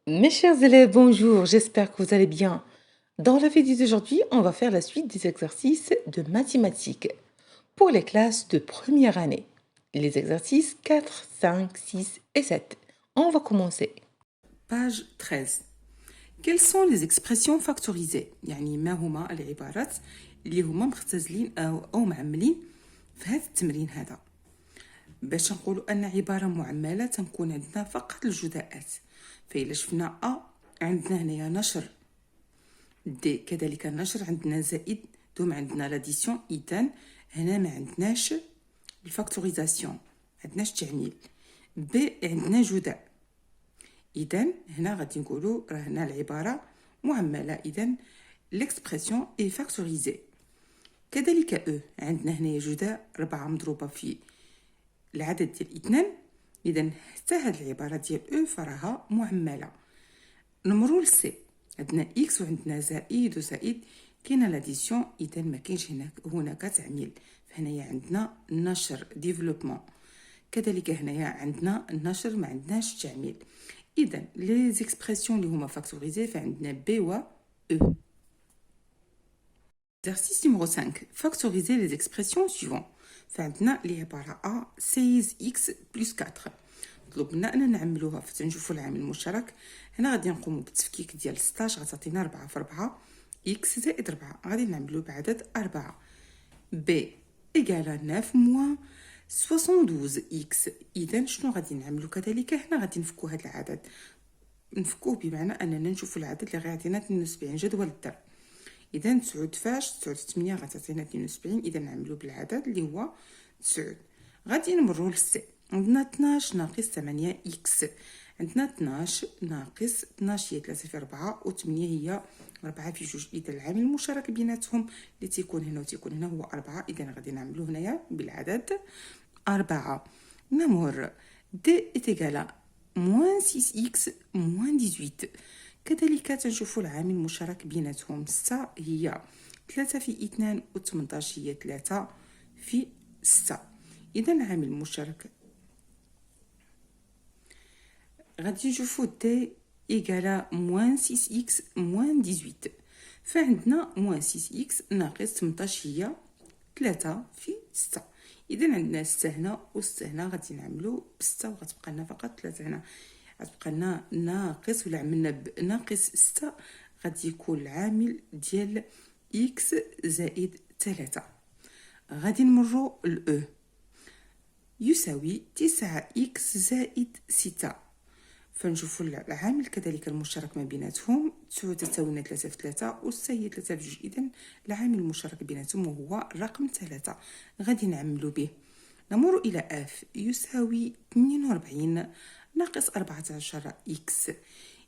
Mes chers élèves, bonjour, j'espère que vous allez bien. Dans la vidéo d'aujourd'hui, on va faire la suite des exercices de mathématiques pour les classes de première année. Les exercices 4, 5, 6 et 7. On va commencer. Page 13. Quelles sont les expressions factorisées؟ يعني ما هما العبارات اللي هما مختزلين أو معملين في هذا التمرين هذا. باش نقولوا أن عبارة معملة تنكون عندنا فقط الجزاءات. فإلا شفنا عندنا هنايا نشر، دي كذلك النشر عندنا زائد، دوم عندنا لاديسيون، إذن هنا ما عندناش الفاكتوريزاسيون، ما عندناش التعميل. ب عندنا جداء، إذن هنا غادي نقولوا راه هنا العبارة معملة، إذن l'expression est factorisée. كذلك أو عندنا هنا جداء 4 مضروبة في العدد ديال 2، إذن حتى هاد العبارة ديال أو فراها معملة. نمرو لسي، عندنا إكس وعندنا زائد وزائد، كاينة لاديسيون، إذن ما كاينش هناك تعميل، فهنايا عندنا نشر ديفلوبمون. كذلك هنايا عندنا النشر ما عندناش تعميل. إذن لي زيكسبرسيون اللي هما فاكتوريزي فعندنا بي و او. Exercice numéro 5. Factoriser les expressions suivantes. فعندنا اللي عبارة A 16x plus 4. طلب لنا أننا نعملوها فتنشوفوا العامل المشترك. هنا غادي نقوموا بالتفكيك ديال 16 غتعطينا 4 في 4 x زائد 4 غادي نعملو بعدد 4. B égale 9 moins 72x. إذن شنو غادي نعملو كذلك؟ هنا غادي نفكو هذا العدد، نفكوه بمعنى أننا نشوفوا العدد اللي غيعطينا 72 جدول الضرب. إذا 9 فاش 9 في 8 غتعطينا 72، إذا نعملو بالعدد اللي هو 9. غادي نمرو للسي، عندنا 12 ناقص 8 إكس، عندنا 12 ناقص 12 هي 3 في 4 و 8 هي 4 في 2، إذا العامل المشترك بيناتهم اللي تيكون هنا وتيكون هنا هو 4، إذا غادي نعملو هنايا بالعدد 4. نمر دي إتيكالا موان 6x موان 18. كذلك تنشوفوا العامل المشترك بيناتهم، 6 هي 3 في 2 و 18 هي 3 في 6، إذا العامل المشترك غادي نشوفوا دي إيكالا موان 6x موان 18. فعندنا موان 6x ناقص 18 هي 3 في 6، إذا عندنا 6 هنا و 6 هنا، غادي نعملو ب6 وغتبقى لنا فقط 3 هنا، غتبقى لنا ناقص، ولا عملنا بناقص 6 غادي يكون العامل ديال إكس زائد 3. غادي نمرو لأو يساوي 9 إكس زائد 6. فنشوفوا العامل كذلك المشترك ما بيناتهم، 9 تساوينا 3 في 3 و 6 هي 3 في 2، إذن العامل المشترك بيناتهم وهو الرقم 3، غادي نعملو به. نمر إلى اف يساوي 42 ناقص 14 إكس،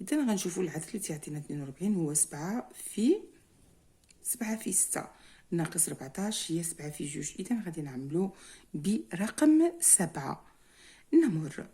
إذن غنشوفوا العدد اللي تيعطينا 42 هو 7 في 6 ناقص 14 هي 7 في 2، إذن غادي نعملو برقم 7. نمر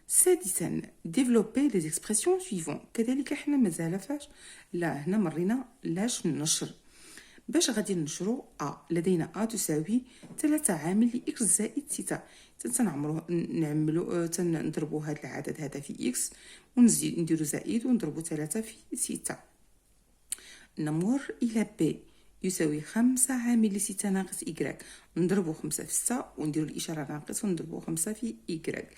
سادسا ديفلوبي لي زيكسبرسيون سويفون. كذلك حنا مازال فاش لا هنا مرينا لاش النشر. باش غادي ننشرو لدينا تساوي 3 عامل لإكس زائد 6، تنضربو هذا العدد هذا في إكس ونزيد نديرو زائد ونضربو 3 في 6. نمر إلى بي يساوي 5 عامل ل6 ناقص إكراك، نضربو 5 في 6 ونديرو الإشارة ناقص ونضربو 5 في إكراك.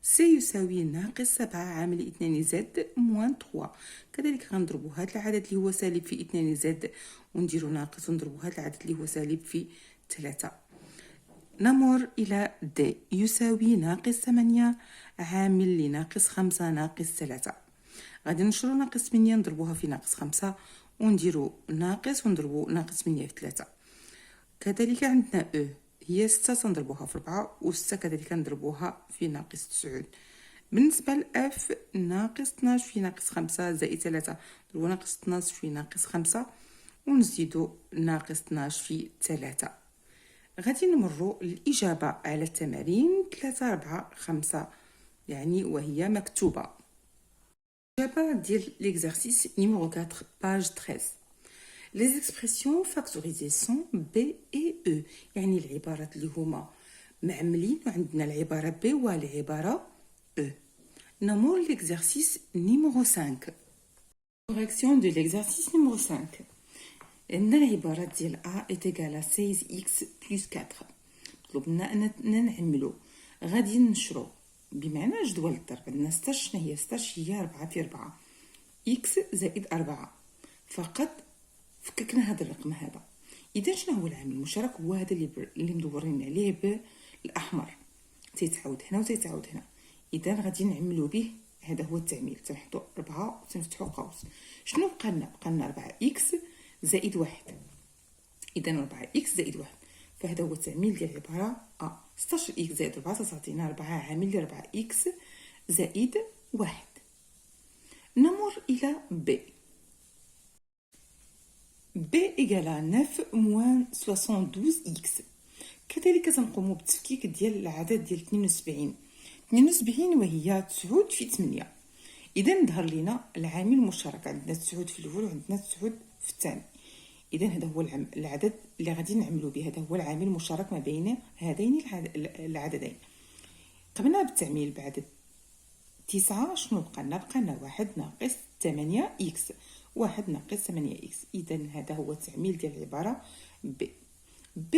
سي يساوي ناقص 7 عامل 2 زد موان 3، كذلك غنضربو هذا العدد اللي هو سالب في 2 زد ونديرو ناقص ونضربو هذا العدد اللي هو سالب في 3. نمر إلى دي يساوي ناقص 8 عامل لناقص 5 ناقص 3. غادي نشرو ناقص 8 نضربوها في ناقص 5 ونديرو ناقص ونضربو ناقص 8 في 3. كذلك عندنا او هي 6 تنضربوها في 4 و 6 كذلك نضربوها في ناقص 9. بالنسبة لأف ناقص 12 في ناقص 5 زائد 3 نضربو ناقص 12 في ناقص 5 ونزيدو ناقص 12 في 3. غادي نمرو الإجابة على التمارين 3 4 5 يعني وهي مكتوبة. الإجابة ديال l'exercice numéro 4 page 13. Les expressions factorisées sont B et E، يعني العبارات اللي هما معملين وعندنا العبارة B والعبارة E. نمر l'exercice numéro 5. Correction de l'exercice numéro 5. عندنا العبارة ديال A est égal à 16x plus 4. طلبنا أننا نعملو غادي نشرو بمعنى جدول الضرب. عندنا 16 شنو هي 16 هي 4 في 4 x زائد 4. فقط فككنا هذا الرقم هذا. إذا شنو هو العامل المشترك؟ هو هذا اللي مدورين عليه بالأحمر، تيتعاود هنا وتيتعاود هنا. إذا غادي نعملو به، هذا هو التعميل. تنحطو 4 وتنفتحو قوس. شنو بقى لنا؟ بقى لنا 4x زائد 1. إذا 4x زائد 1، فهذا هو التعميل ديال العبارة A. 16x زائد 4 تعطينا 4 عامل ل 4x زائد 1. نمر إلى B. B égale à 9 moins 72x. كذلك تنقوم بالتفكيك ديال العدد ديال 72. 72 وهي 9 في 8. إذا ظهر لنا العامل المشترك. عندنا 9 في الأول وعندنا 9 في الثاني. إذا هذا هو العدد اللي غادي نعملو به. هذا هو العامل المشترك ما بين هذين العددين. قمنا بالتعميل بعد 9. شنو بقى لنا؟ بقى لنا 1 ناقص 8x. 1 ناقص 8x. إذا هذا هو التعميل ديال العبارة B. B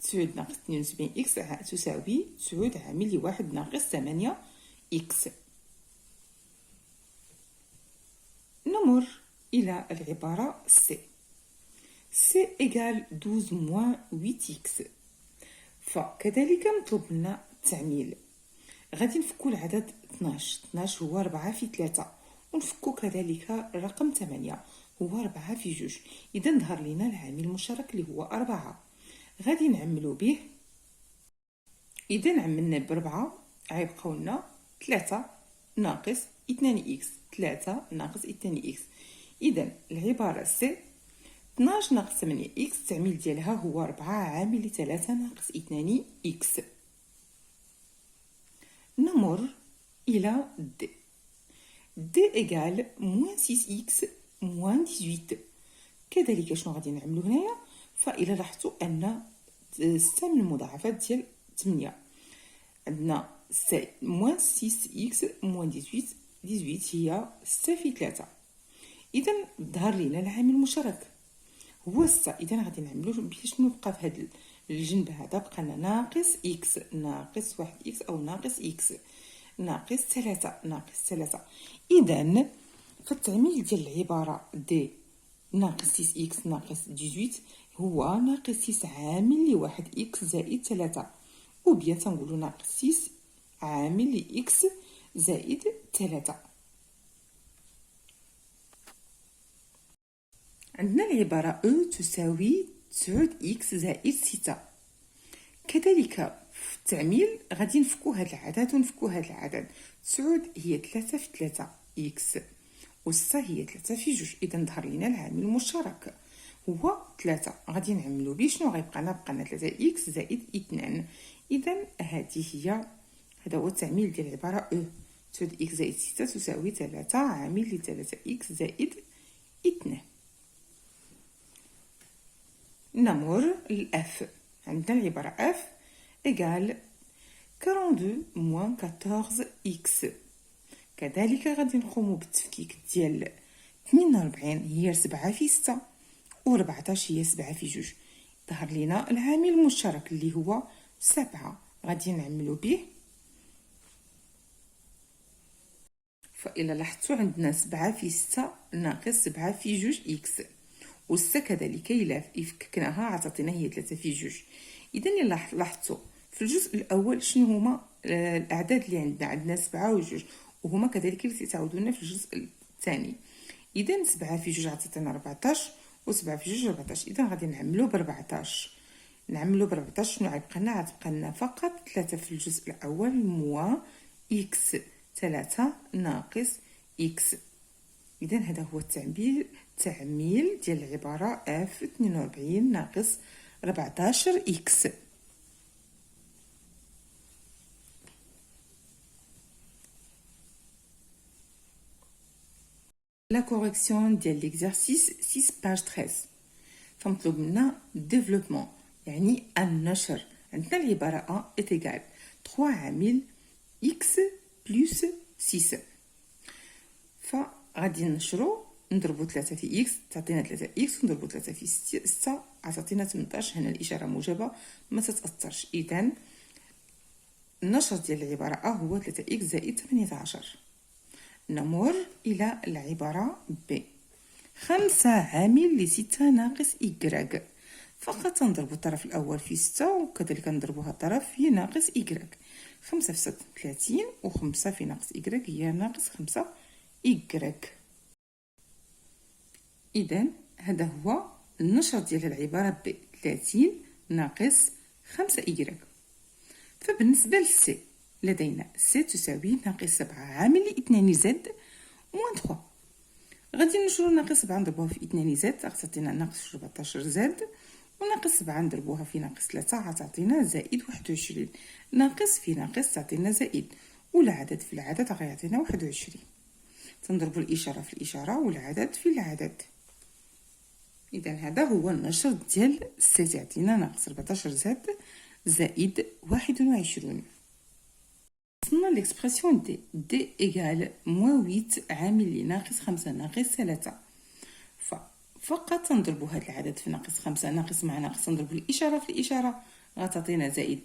9 ناقص 72x تساوي 9 عامل ل 1 ناقص 8x. نمر إلى العبارة C. C égale 12 moins 8x. فكذلك مطلوب لنا التعميل. غادي نفكو العدد 12. 12 هو 4 في 3، ونفكو كذلك الرقم 8 هو 4 في 2. إذا ظهر لنا العامل المشترك اللي هو 4. غادي نعملو به. إذا عملنا ب4 غيبقاو لنا 3 ناقص 2x. 3 ناقص 2x. إذا العبارة سي 12 ناقص 8x التعميل ديالها هو 4 عامل ل 3 ناقص 2x. نمر إلى D. D égale moins 6x moins 18. كذلك شنو غادي نعملو هنايا؟ فإلا لاحظتوا أن 6 من المضاعفات ديال 8. عندنا moins 6x moins 18. 18 هي 6 في 3. إذا ظهر لنا العامل المشترك هو 6. إذا غادي نعملو به. شنو بقى في هذا الجنب هذا؟ بقى لنا ناقص x ناقص 1x أو ناقص x ناقص 3 ناقص 3. إذا فالتعميل ديال العبارة D ناقص 6x ناقص 18 هو ناقص 6 عامل ل 1x زائد 3، وبيان تنقولو ناقص 6 عامل ل x زائد 3. عندنا العبارة E تساوي 9x زائد 6. كذلك في التعميل غادي نفكو هاد العدد ونفكو هاد العدد. 9 هي 3 في 3 x و6 هي 3 في 2. إذا ظهر لنا العامل المشترك هو 3. غادي نعملو به. شنو غيبقى لنا؟ بقى لنا 3x زائد 2. إذا هذا هو التعميل ديال العبارة E. 9x زائد 6 تساوي 3 عامل ل 3x زائد 2. نمر للF. عندنا العبارة F égale 42 moins 14x. كذلك غادي نقومو بالتفكيك ديال 48 هي 7 في 6 و 14 هي 7 في 2. ظهر لينا العامل المشترك اللي هو 7. غادي نعملو به. فإلا لاحظتوا عندنا 7 في 6 ناقص 7 في 2 x، و6 كذلك إلا فككناها عطاتنا هي 3 في 2. إذا إلا لاحظتوا في الجزء الأول شنو هما الأعداد اللي عندنا 7 و 2، وهما كذلك اللي تتعاودونا في الجزء الثاني. إذا 7 في 2 عطاتنا 14، و7 في 2 14. إذا غادي نعملو ب 14. شنو غيبقى لنا؟ غتبقى لنا فقط 3 في الجزء الأول موا x 3 ناقص x. إذا هذا هو التعميل ديال العبارة F 42 ناقص 14 x. La correction ديال l'exercice 6 page 13. فمطلوب منا développement يعني النشر. عندنا العبارة A est égale 3 عامل x plus 6. فغادي نشرو نضربو 3 في إكس تعطينا 3 إكس، ونضربو 3 في 6 عطاتينا 18. هنا الإشارة موجبة ما تتأثرش. إذن النشر ديال العبارة هو 3 إكس زائد 18. نمر إلى العبارة ب. 5 عامل لستة ناقص إكراك. فقط نضربو الطرف الأول في 6 وكذلك نضربوها الطرف في ناقص إكراك. 5 في 6 30 و5 في ناقص إكراك هي ناقص 5 إكراك. إذن هذا هو النشر ديال العبارة ب 30 ناقص 5 إكراك. فبالنسبة للسي لدينا سي تساوي ناقص 7 عامل ل2 زد موان 3. غادي نشرو ناقص 7 نضربوها في 2 زد غتعطينا ناقص 14 زد، وناقص 7 نضربوها في ناقص 3 غتعطينا زائد 21. ناقص في ناقص تعطينا زائد، والعدد في العدد غيعطينا 21. تنضربو الإشارة في الإشارة والعدد في العدد. إذا هذا هو النشر ديال سي تعطينا ناقص 14 زد زائد 21. وصلنا لإكسبرسيون دي إيكال موان 8 عامل لناقص 5 ناقص 3. فقط نضربو هاد العدد في ناقص 5 ناقص مع ناقص نضربو الإشارة في الإشارة غتعطينا زائد.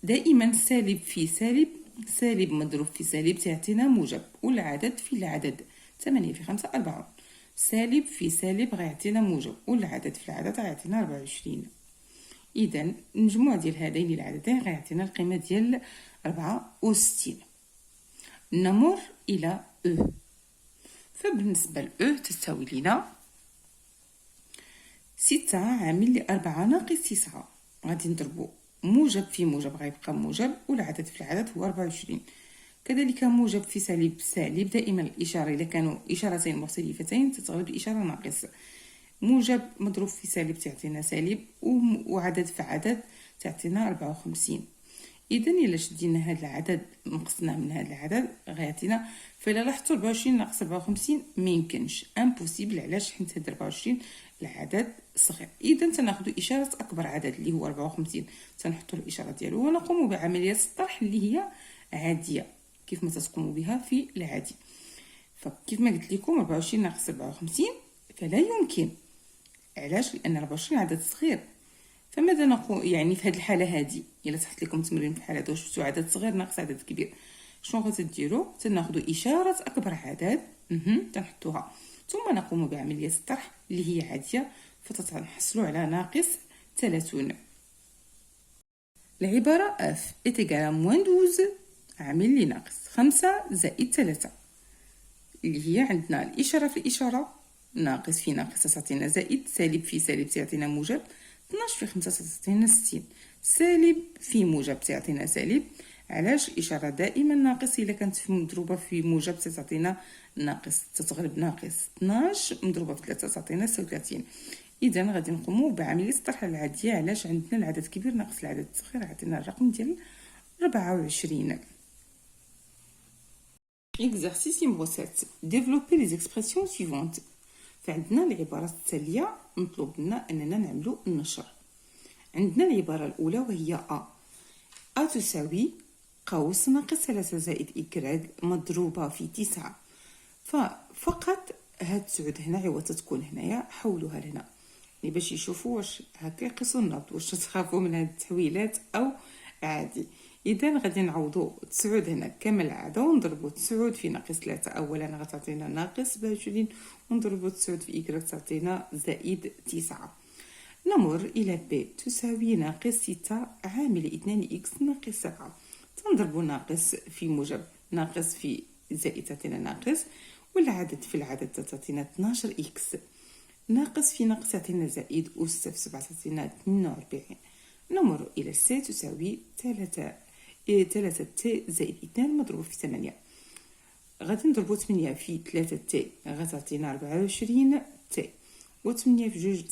دائما سالب في سالب، سالب مضروب في سالب تعطينا موجب، والعدد في العدد 8 في 5 40. سالب في سالب غيعطينا موجب، والعدد في العدد غيعطينا 24. إذن المجموع ديال هذين العددين غيعطينا القيمة ديال 64. نمر إلى أو. فبالنسبة لأو تساوي لنا 6 عامل ل4 ناقص 9. غادي نضربو موجب في موجب غيبقى موجب، والعدد في العدد هو 24. كذلك موجب في سالب سالب، دائما الإشارة إذا كانوا إشارتين مختلفتين تتغلب الإشارة ناقص. موجب مضروب في سالب تعطينا سالب، وعدد في عدد تعطينا 54. إذا إلا شدينا هذا العدد نقصناه من هذا العدد غيعطينا. فإلا لاحظتوا 24 ناقص 54 ميمكنش، امبوسيبل. علاش؟ حيت هاد 24 العدد صغير. إذا تناخدو إشارة أكبر عدد اللي هو 54، تنحطو الإشارة ديالو ونقوم بعملية الطرح اللي هي عادية كيف ما تقوموا بها في العادي. فكيف ما قلت لكم 24 ناقص 54 فلا يمكن. علاش؟ لأن 24 عدد صغير. فماذا نقول يعني في هذه الحالة هذه؟ إلا تحط لكم تمرين في الحالة هذه واش شفتوا عدد صغير ناقص عدد كبير، شنو غتديروا؟ تناخذوا إشارة أكبر عدد تنحطوها، ثم نقوم بعملية الطرح اللي هي عادية، فتنحصلوا على ناقص 30. العبارة اف إتيكال موان 12 عامل لي ناقص 5 زائد 3، اللي هي عندنا الإشارة في الإشارة ناقص في ناقص تعطينا زائد، سالب في سالب تعطينا موجب، 12 في 5 تعطينا 60، سالب في موجب تعطينا سالب. علاش؟ الإشارة دائما ناقص إلا كانت مضروبة في موجب تعطينا ناقص، تتغلب ناقص. 12 مضروبة في 3 تعطينا 36. إذا غادي نقوموا بعملية الطرح العادية. علاش؟ عندنا العدد كبير ناقص العدد صغير عطينا الرقم ديال 24. Exercice numéro 7. Développer les expressions suivantes. فعندنا العبارات التالية مطلوب لنا أننا نعملو النشر. عندنا العبارة الأولى وهي أ تساوي قوس ناقص 3 زائد إكراج مضروبة في 9. ففقط هاد 9 هنا عوض تكون هنايا حولوها لهنا، يعني باش يشوفوا واش هكا يقيسوا النبض، واش تخافوا من هاد التحويلات أو عادي. إذا غادي نعوضوا 9 هنا كما العادة ونضربوا 9 في ناقص 3. أولا غتعطينا ناقص 27 ونضربوا 9 في إكراج تعطينا زائد 9. نمر إلى ب تساوي ناقص 6 عامل 2 إكس ناقص 7. تنضربوا ناقص في موجب ناقص في زائد تعطينا ناقص، والعدد في العدد تعطينا 12 إكس، ناقص في ناقص تعطينا زائد، و6 في 7 تعطينا 42. نمر إلى س تساوي 3 تي زائد 2 مضروب في 8. غادي نضربو 8 في 3 تي غتعطينا 24 تي، و 8 في 2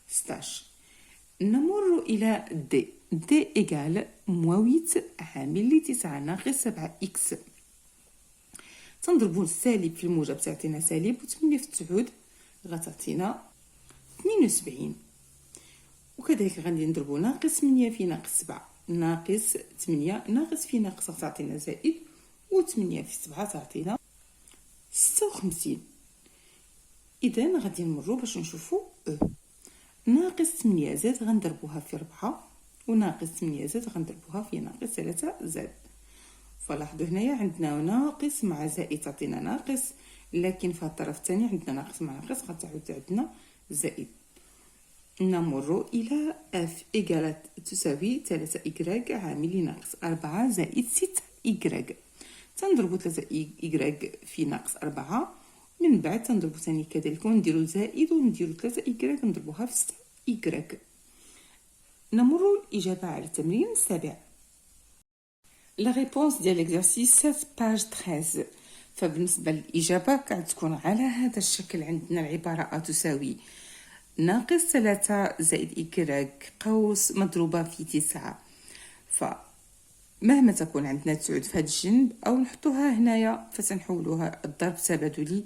16. نمر إلى دي. دي إيكال موان 8 عامل ل 9 ناقص 7 إكس. تنضربو السالب في الموجب تعطينا سالب، و 8 في 9 غتعطينا 72. وكذلك غادي نضربو ناقص 8 في ناقص 7 ناقص 8 ناقص في ناقص تعطينا زائد، و8 في 7 تعطينا 56. إذا غادي نمرو باش نشوفو ناقص 8 زاد غنضربوها في 4 وناقص 8 زاد غنضربوها في ناقص 3 زاد. فلاحظوا هنايا عندنا ناقص مع زائد تعطينا ناقص، لكن في الطرف الثاني عندنا ناقص مع ناقص غتعاود عندنا زائد. نمر إلى اف إيكالات تساوي 3 إكراك عامل ناقص 4 زائد 6 إكراك. تنضربو 3 إكراك في ناقص 4، من بعد تنضربو ثاني كذلك ونديرو زائد ونديرو 3 إكراك نضربوها في 6 إكراك. نمر الإجابة على التمرين السابع. لا ريبونس ديال ليكزارسيس 7 باج 13. فبالنسبة للإجابة كتكون على هذا الشكل. عندنا العبارة تساوي ناقص 3 زائد إكراك قوس مضروبة في 9. فمهما تكون عندنا 9 في هذا الجنب أو نحطوها هنايا فتنحولوها الضرب تبادلي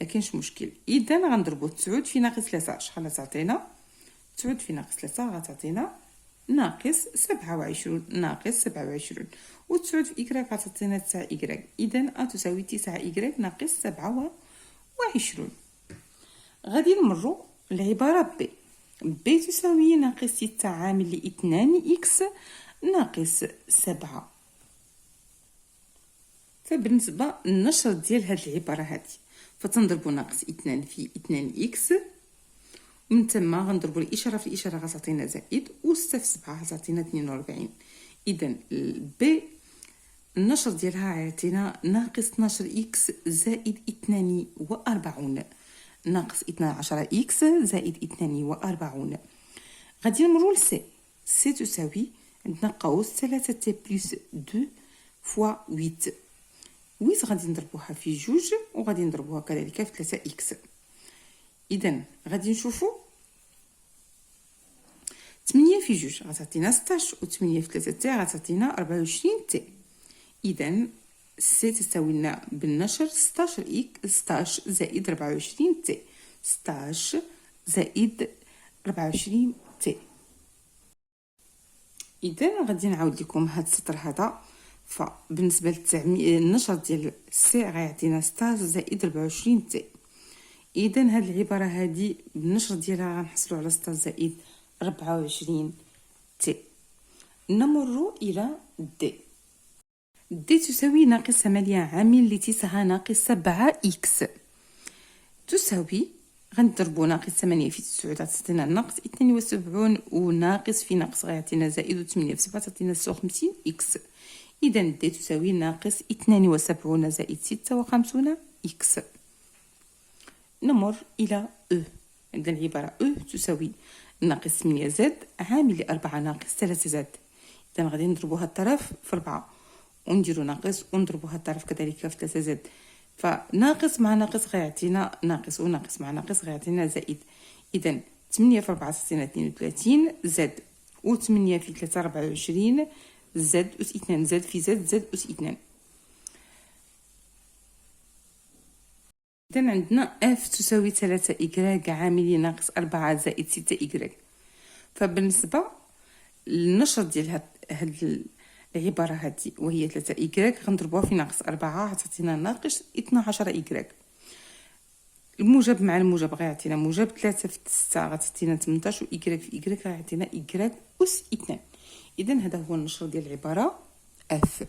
ما كاينش مشكل. إذا غنضربو 9 في ناقص 3 شحال غتعطينا؟ 9 في ناقص 3 غتعطينا ناقص 27. ناقص 27 و9 في إكراك غتعطينا 9 إكراك. إذا تساوي 9 إكراك ناقص 27. غادي نمرو العبارة بي تساوي ناقص 6 عامل ل2 إكس ناقص 7. فبالنسبة للنشر ديال هاد العبارة هادي فتنضربو ناقص 2 في 2 إكس، من تما غنضربو الإشارة في الإشارة غتعطينا زائد و6 في 7 غتعطينا 42. إذا بي النشر ديالها عطينا ناقص 12 إكس زائد 42. ناقص 12 إكس زائد 42. غادي نمرو لسي. سي تساوي عندنا قوس 3 تي بلس 2 فوا 8. 8 غادي نضربوها في جوج وغادي نضربوها كذلك في 3 إكس. إذا غادي نشوفو 8 في جوج غتعطينا 16 و 8 في 3 تي غتعطينا 24 تي. إذا سي تساوي لنا بالنشر 16 زائد 24 تي. 16 زائد 24 تي. إذا غادي نعاود لكم هاد السطر هذا. فبالنسبة للنشر ديال سي غيعطينا 16 زائد 24 تي. إذا هاد العبارة هادي بالنشر ديالها غنحصلو على 16 زائد 24 تي. نمر إلى دي. دي تساوي ناقص 8 عامل ل9 ناقص 7 إكس تساوي غنضربو ناقص 8 في 9 تعطينا ناقص 72 وناقص في ناقص غيعطينا زائد و8 في 7 تعطينا 56 إكس. إذا دي تساوي ناقص 72 زائد 56 إكس. نمر إلى عندنا العبارة تساوي ناقص 8 زاد عامل 4 ناقص 3 زاد. إذا غادي نضربوها الطرف في 4 ونديرو ناقص ونضربوها الطرف كذلك في 3 زاد. فناقص مع ناقص غيعطينا ناقص وناقص مع ناقص غيعطينا زائد. إذا 8 في 4 تعطينا 32 زاد و8 في 3 24 زاد أس 2 زاد في زاد أس 2. إذا عندنا اف تساوي 3 إكراك عامل ناقص 4 زائد 6 إكراك. فبالنسبة للنشر ديال هاد العبارة هادي وهي 3 إكراك غنضربوها في ناقص 4 غتعطينا ناقص 12 إكراك. الموجب مع الموجب غيعطينا موجب 3 في 6 غتعطينا 18 وإكراك في إكراك غيعطينا إكراك أس 2. إذا هذا هو النشر ديال العبارة اف.